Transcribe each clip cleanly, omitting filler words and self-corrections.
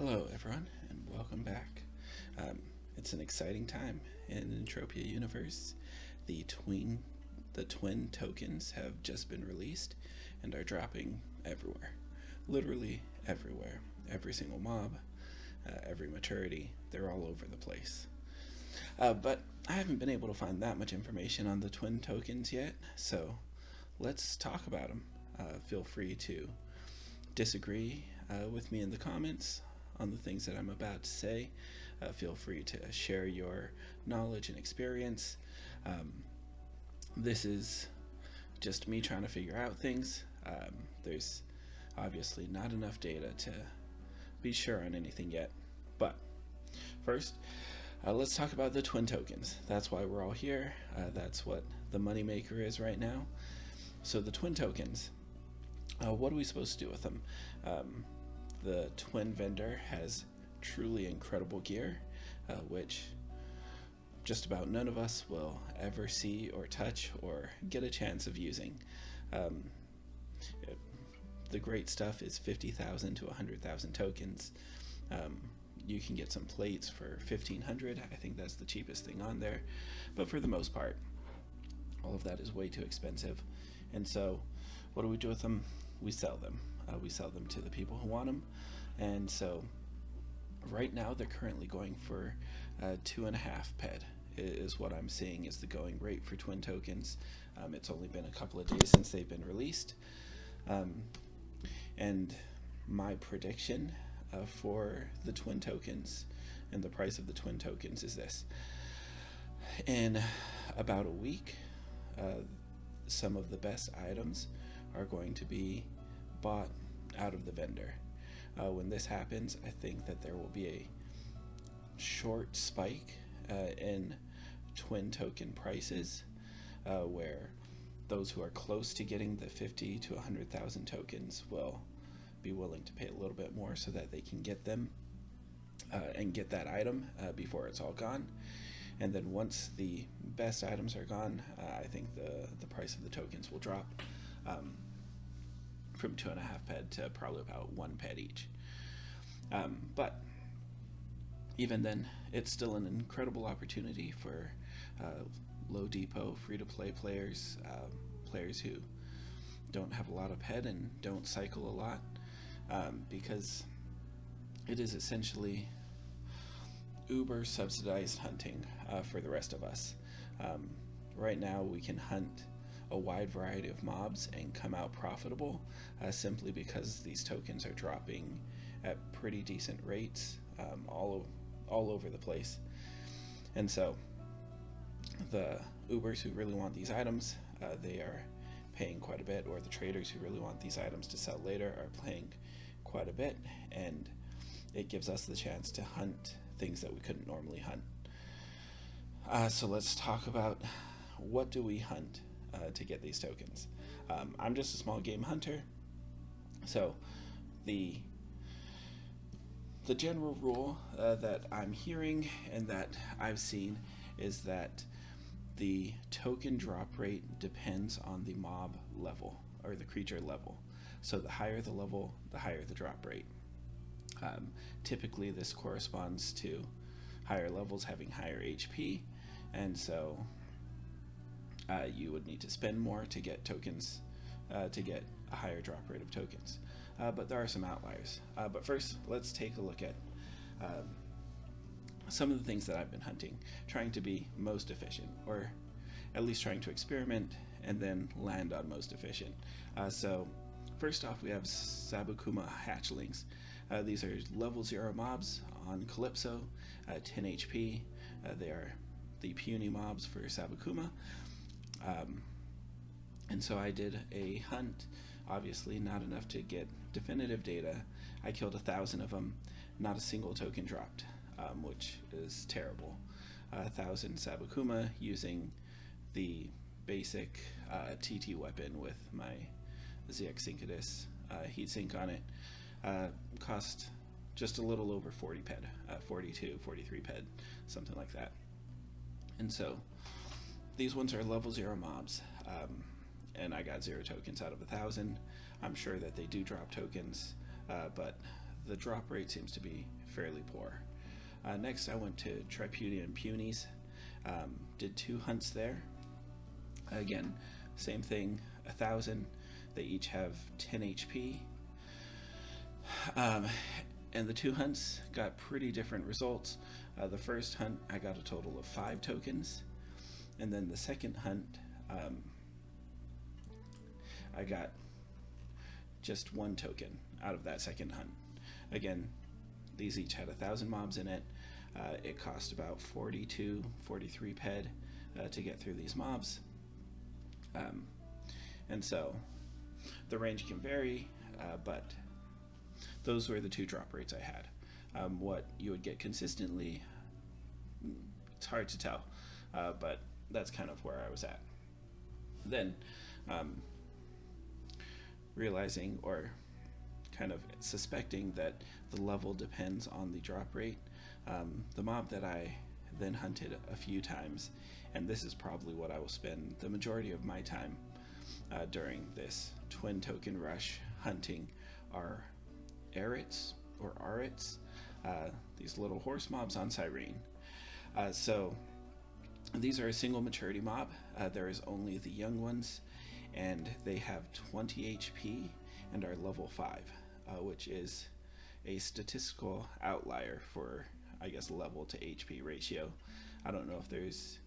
Hello, everyone, and welcome back. Um, it's an exciting time in Entropia Universe. The twin tokens have just been released and are dropping everywhere, literally everywhere. Every single mob, every maturity, they're all over the place. But I haven't been able to find that much information on the twin tokens yet, so let's talk about them. Feel free to disagree with me in the comments on the things that I'm about to say. Feel free to share your knowledge and experience. This is just me trying to figure out things. There's obviously not enough data to be sure on anything yet. But first, let's talk about the twin tokens. That's why we're all here. That's what the moneymaker is right now. So the twin tokens, what are we supposed to do with them? The twin vendor has truly incredible gear, which just about none of us will ever see or touch or get a chance of using. The great stuff is 50,000 to 100,000 tokens. You can get some plates for 1,500. I think that's the cheapest thing on there. But for the most part, all of that is way too expensive. And so what do we do with them? We sell them. We sell them to the people who want them. And so right now they're currently going for 2.5 ped is what I'm seeing is the going rate for twin tokens. It's only been a couple of days since they've been released. And my prediction for the twin tokens and the price of the twin tokens is this. In about a week, some of the best items are going to be bought out of the vendor. When this happens, I think that there will be a short spike in twin token prices, where those who are close to getting the 50 to 100,000 tokens will be willing to pay a little bit more so that they can get them and get that item before it's all gone. And then once the best items are gone, I think the price of the tokens will drop from 2.5 ped to probably about 1 ped each. But even then, it's still an incredible opportunity for low depot, free-to-play players, players who don't have a lot of ped and don't cycle a lot, because it is essentially uber subsidized hunting for the rest of us. Right now we can hunt a wide variety of mobs and come out profitable simply because these tokens are dropping at pretty decent rates all over the place. And so the Ubers who really want these items, they are paying quite a bit, or the traders who really want these items to sell later are paying quite a bit, and it gives us the chance to hunt things that we couldn't normally hunt. So let's talk about what do we hunt to get these tokens. I'm just a small game hunter, so the general rule that I'm hearing and that I've seen is that the token drop rate depends on the mob level or the creature level. So the higher the level, the higher the drop rate. Typically this corresponds to higher levels having higher HP, and so you would need to spend more to get tokens, to get a higher drop rate of tokens. But there are some outliers. But first, let's take a look at some of the things that I've been hunting, trying to be most efficient, or at least trying to experiment and then land on most efficient. So first off, we have Sabukuma hatchlings. These are level 0 mobs on Calypso, 10 HP. They are the puny mobs for Sabukuma. And so I did a hunt, obviously not enough to get definitive data. I killed 1,000 of them, not a single token dropped, which is terrible. 1,000 Sabukuma using the basic TT weapon with my ZX Syncadus heatsink on it. Cost just a little over 40 ped, 42, 43 ped, something like that. And so these ones are level 0 mobs, and I got 0 tokens out of 1,000. I'm sure that they do drop tokens, but the drop rate seems to be fairly poor. Next I went to Tripudia and Punies, did 2 hunts there. Again, same thing, 1,000. They each have 10 HP. And the 2 hunts got pretty different results. The first hunt I got a total of 5 tokens, and then the second hunt I got just 1 token out of that second hunt. Again, these each had 1,000 mobs in it. It cost about 42, 43 ped to get through these mobs. And so the range can vary, but those were the 2 drop rates I had. What you would get consistently, it's hard to tell, but that's kind of where I was at. Then realizing, or kind of suspecting, that the level depends on the drop rate, the mob that I then hunted a few times, and this is probably what I will spend the majority of my time during this twin token rush hunting, are Arits or Arits, these little horse mobs on Cyrene. So these are a single maturity mob. There is only the young ones, and they have 20 HP and are level 5, which is a statistical outlier for, I guess, level to HP ratio. I don't know if there's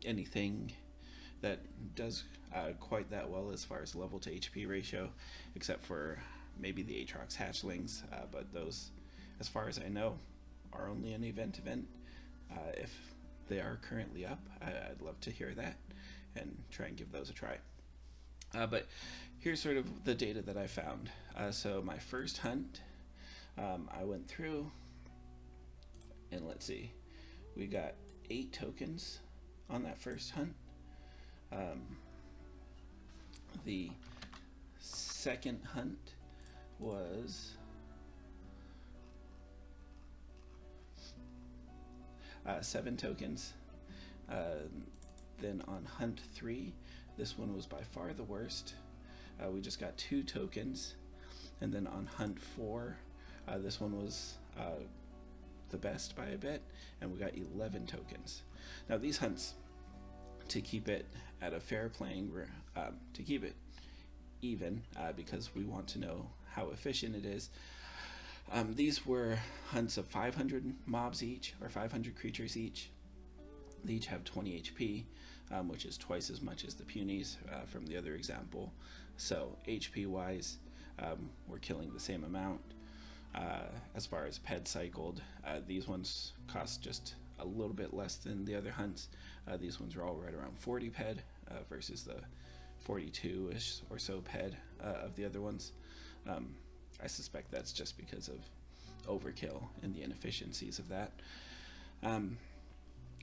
anything that does quite that well as far as level to HP ratio, except for maybe the Aatrox hatchlings, but those, as far as I know, are only an event. If they are currently up, I'd love to hear that and try and give those a try. But here's sort of the data that I found. So my first hunt, I went through, and let's see, we got 8 tokens on that first hunt. The second hunt was 7 tokens. Then on hunt 3, this one was by far the worst. We just got 2 tokens. And then on hunt 4, this one was the best by a bit, and we got 11 tokens. Now these hunts, to keep it at a fair playing, to keep it even, because we want to know how efficient it is, these were hunts of 500 mobs each, or 500 creatures each. They each have 20 HP, which is twice as much as the Punies from the other example. So HP wise, we're killing the same amount. As far as ped cycled, these ones cost just a little bit less than the other hunts. These ones are all right around 40 ped versus the 42-ish or so ped of the other ones. I suspect that's just because of overkill and the inefficiencies of that.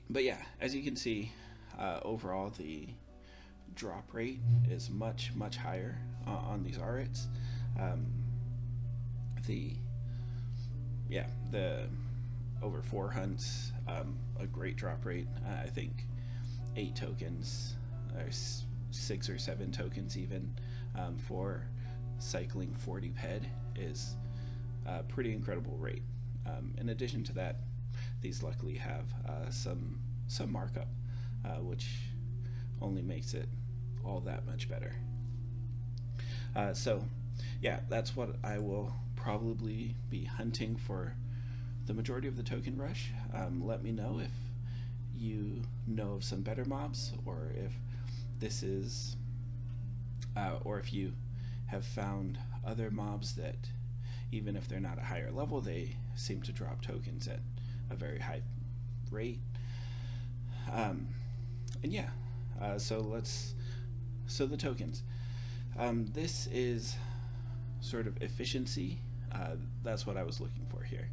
But yeah, as you can see, overall the drop rate is much higher on these Arits. The over 4 hunts, a great drop rate. I think 8 tokens, or 6 or 7 tokens even, for cycling 40 ped is a pretty incredible rate. In addition to that, these luckily have some markup, which only makes it all that much better. So yeah, that's what I will probably be hunting for the majority of the token rush. Let me know if you know of some better mobs, or if this is, or if you have found other mobs that, even if they're not a higher level, they seem to drop tokens at a very high rate. And yeah, so the tokens. This is sort of efficiency. That's what I was looking for here.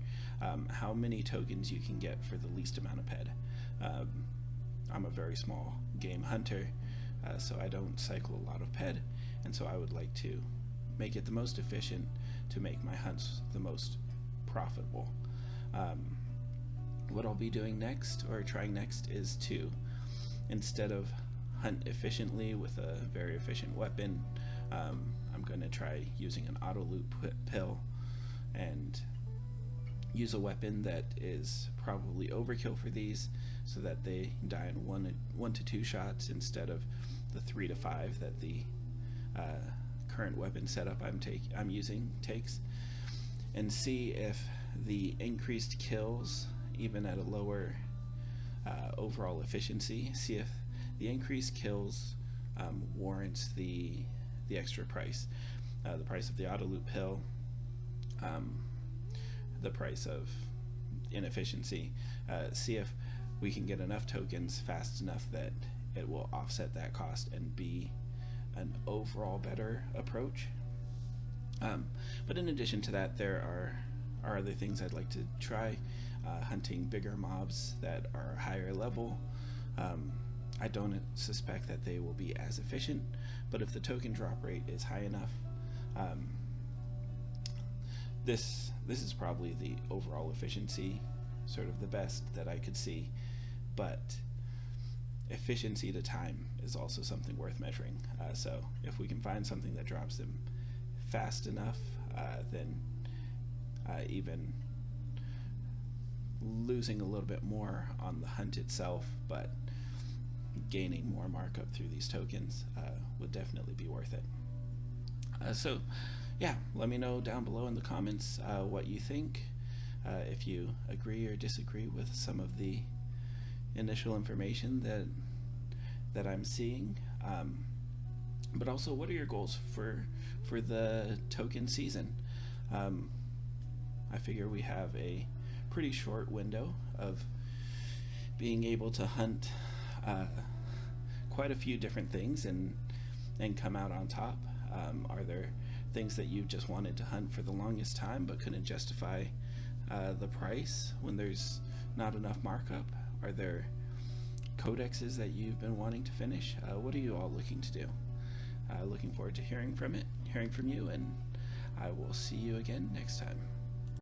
How many tokens you can get for the least amount of ped. I'm a very small game hunter, so I don't cycle a lot of ped, and so I would like to make it the most efficient to make my hunts the most profitable. What I'll be doing next, or trying next, is to, instead of hunt efficiently with a very efficient weapon, I'm going to try using an auto loot pill and use a weapon that is probably overkill for these, so that they die in 1 to 2 shots instead of the 3 to 5 that the current weapon setup I'm using takes, and see if the increased kills, even at a lower overall efficiency, see if the increased kills warrants the extra price, the price of the auto loot pill, the price of inefficiency. See if we can get enough tokens fast enough that it will offset that cost and be an overall better approach. But in addition to that, there are other things I'd like to try. Hunting bigger mobs that are higher level. I don't suspect that they will be as efficient, but if the token drop rate is high enough, this is probably the overall efficiency, sort of the best that I could see, but efficiency to time is also something worth measuring. So if we can find something that drops them fast enough, then even losing a little bit more on the hunt itself, but gaining more markup through these tokens would definitely be worth it. So yeah, let me know down below in the comments what you think, if you agree or disagree with some of the initial information that I'm seeing, but also what are your goals for the token season. I figure we have a pretty short window of being able to hunt quite a few different things and come out on top. Are there things that you just wanted to hunt for the longest time but couldn't justify the price when there's not enough markup? Are there codexes that you've been wanting to finish? What are you all looking to do? Looking forward to hearing from you, and I will see you again next time.